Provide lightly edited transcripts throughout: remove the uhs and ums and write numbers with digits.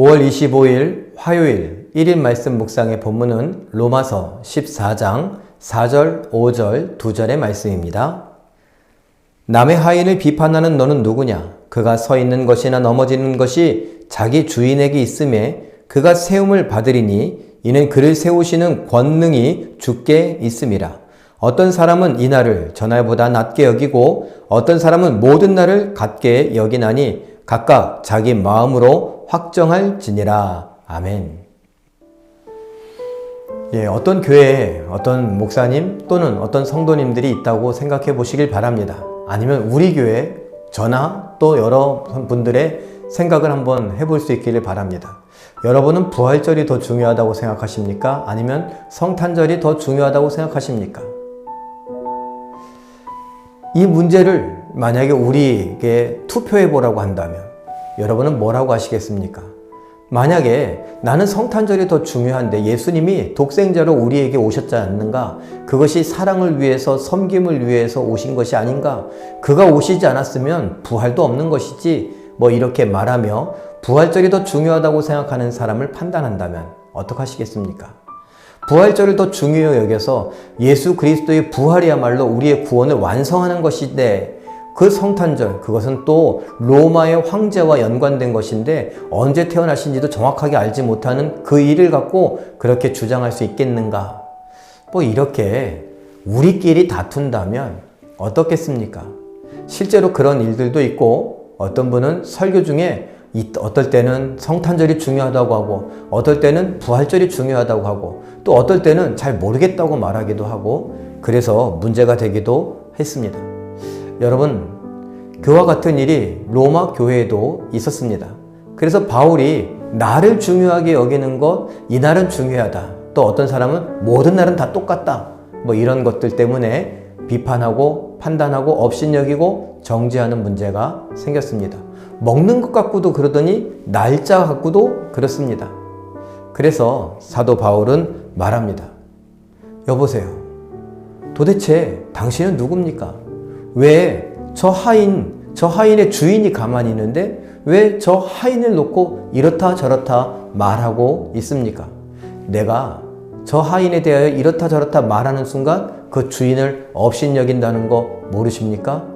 5월 25일 화요일 1일 말씀 묵상의 본문은 로마서 14장 4절, 5절, 2절의 말씀입니다. 남의 하인을 비판하는 너는 누구냐? 그가 서 있는 것이나 넘어지는 것이 자기 주인에게 있음에 그가 세움을 받으리니 이는 그를 세우시는 권능이 주께 있음이라. 어떤 사람은 이 날을 저날보다 낮게 여기고 어떤 사람은 모든 날을 같게 여기나니 각각 자기 마음으로 확정할지니라. 아멘. 어떤 교회에 어떤 목사님 또는 어떤 성도님들이 있다고 생각해 보시길 바랍니다. 아니면 우리 교회 저나 또 여러 분들의 생각을 한번 해볼 수 있기를 바랍니다. 여러분은 부활절이 더 중요하다고 생각하십니까? 아니면 성탄절이 더 중요하다고 생각하십니까? 이 문제를 만약에 우리에게 투표해 보라고 한다면 여러분은 뭐라고 하시겠습니까? 만약에 나는 성탄절이 더 중요한데 예수님이 독생자로 우리에게 오셨지 않는가? 그것이 사랑을 위해서 섬김을 위해서 오신 것이 아닌가? 그가 오시지 않았으면 부활도 없는 것이지 이렇게 말하며 부활절이 더 중요하다고 생각하는 사람을 판단한다면 어떡하시겠습니까? 부활절을 더 중요히 여겨서 예수 그리스도의 부활이야말로 우리의 구원을 완성하는 것인데 그 성탄절, 그것은 또 로마의 황제와 연관된 것인데 언제 태어나신지도 정확하게 알지 못하는 그 일을 갖고 그렇게 주장할 수 있겠는가? 이렇게 우리끼리 다툰다면 어떻겠습니까? 실제로 그런 일들도 있고 어떤 분은 설교 중에 어떨 때는 성탄절이 중요하다고 하고 어떨 때는 부활절이 중요하다고 하고 또 어떨 때는 잘 모르겠다고 말하기도 하고 그래서 문제가 되기도 했습니다. 여러분, 그와 같은 일이 로마 교회에도 있었습니다. 그래서 바울이 나를 중요하게 여기는 것, 이 날은 중요하다. 또 어떤 사람은 모든 날은 다 똑같다. 이런 것들 때문에 비판하고 판단하고 업신여기고 정죄하는 문제가 생겼습니다. 먹는 것 갖고도 그러더니 날짜 갖고도 그렇습니다. 그래서 사도 바울은 말합니다. 여보세요. 도대체 당신은 누굽니까? 왜 저 하인의 주인이 가만히 있는데 왜 저 하인을 놓고 이렇다 저렇다 말하고 있습니까? 내가 저 하인에 대하여 이렇다 저렇다 말하는 순간 그 주인을 업신여긴다는 거 모르십니까?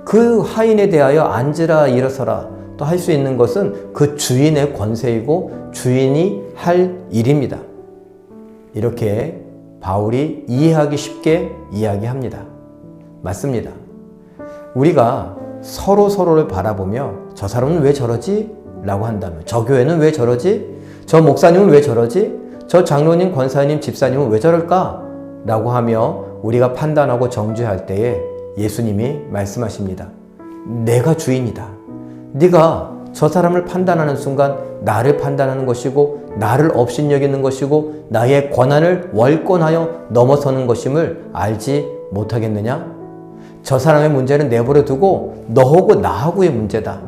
그 하인에 대하여 앉으라 일어서라 또 할 수 있는 것은 그 주인의 권세이고 주인이 할 일입니다. 이렇게 바울이 이해하기 쉽게 이야기합니다. 맞습니다. 우리가 서로를 바라보며 저 사람은 왜 저러지? 라고 한다면 저 교회는 왜 저러지? 저 목사님은 왜 저러지? 저 장로님, 권사님, 집사님은 왜 저럴까? 라고 하며 우리가 판단하고 정죄할 때에 예수님이 말씀하십니다. 내가 주인이다. 네가 저 사람을 판단하는 순간 나를 판단하는 것이고 나를 업신여기는 것이고 나의 권한을 월권하여 넘어서는 것임을 알지 못하겠느냐? 저 사람의 문제는 내버려 두고 너하고 나하고의 문제다.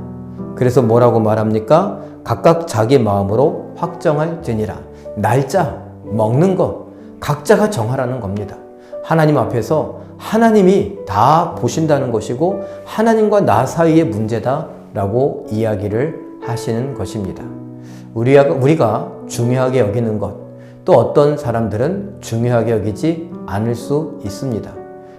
그래서 뭐라고 말합니까? 각각 자기 마음으로 확정할지니라. 날짜, 먹는 것 각자가 정하라는 겁니다. 하나님 앞에서 하나님이 다 보신다는 것이고 하나님과 나 사이의 문제다라고 이야기를 하시는 것입니다. 우리가 중요하게 여기는 것, 또 어떤 사람들은 중요하게 여기지 않을 수 있습니다.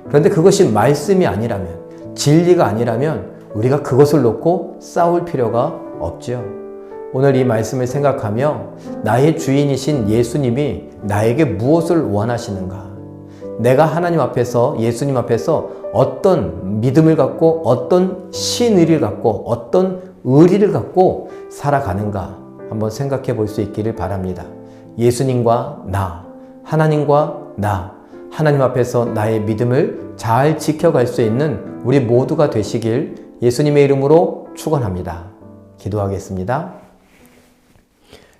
그런데 그것이 말씀이 아니라면, 진리가 아니라면 우리가 그것을 놓고 싸울 필요가 없죠. 오늘 이 말씀을 생각하며 나의 주인이신 예수님이 나에게 무엇을 원하시는가? 내가 하나님 앞에서, 예수님 앞에서 어떤 믿음을 갖고 어떤 신의를 갖고 어떤 의리를 갖고 살아가는가 한번 생각해 볼 수 있기를 바랍니다. 예수님과 나, 하나님과 나, 하나님 앞에서 나의 믿음을 잘 지켜갈 수 있는 우리 모두가 되시길 예수님의 이름으로 축원합니다. 기도하겠습니다.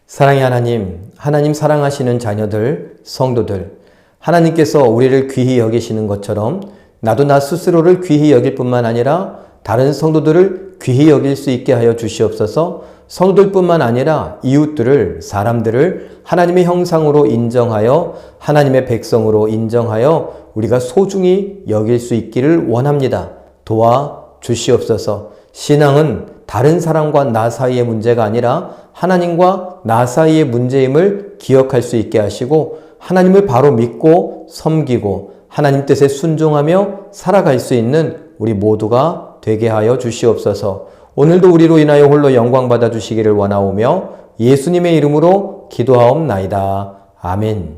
사랑의 하나님 사랑하시는 자녀들, 성도들, 하나님께서 우리를 귀히 여기시는 것처럼 나도 나 스스로를 귀히 여길 뿐만 아니라 다른 성도들을 귀히 여길 수 있게 하여 주시옵소서. 성도들뿐만 아니라 이웃들을, 사람들을 하나님의 형상으로 인정하여 하나님의 백성으로 인정하여 우리가 소중히 여길 수 있기를 원합니다. 도와 주시옵소서. 신앙은 다른 사람과 나 사이의 문제가 아니라 하나님과 나 사이의 문제임을 기억할 수 있게 하시고 하나님을 바로 믿고 섬기고 하나님 뜻에 순종하며 살아갈 수 있는 우리 모두가 되게 하여 주시옵소서. 오늘도 우리로 인하여 홀로 영광 받아 주시기를 원하오며 예수님의 이름으로 기도하옵나이다. 아멘.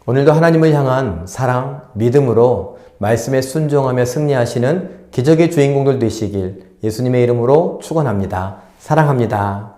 오늘도 하나님을 향한 사랑, 믿음으로 말씀에 순종하며 승리하시는 기적의 주인공들 되시길 예수님의 이름으로 축원합니다. 사랑합니다.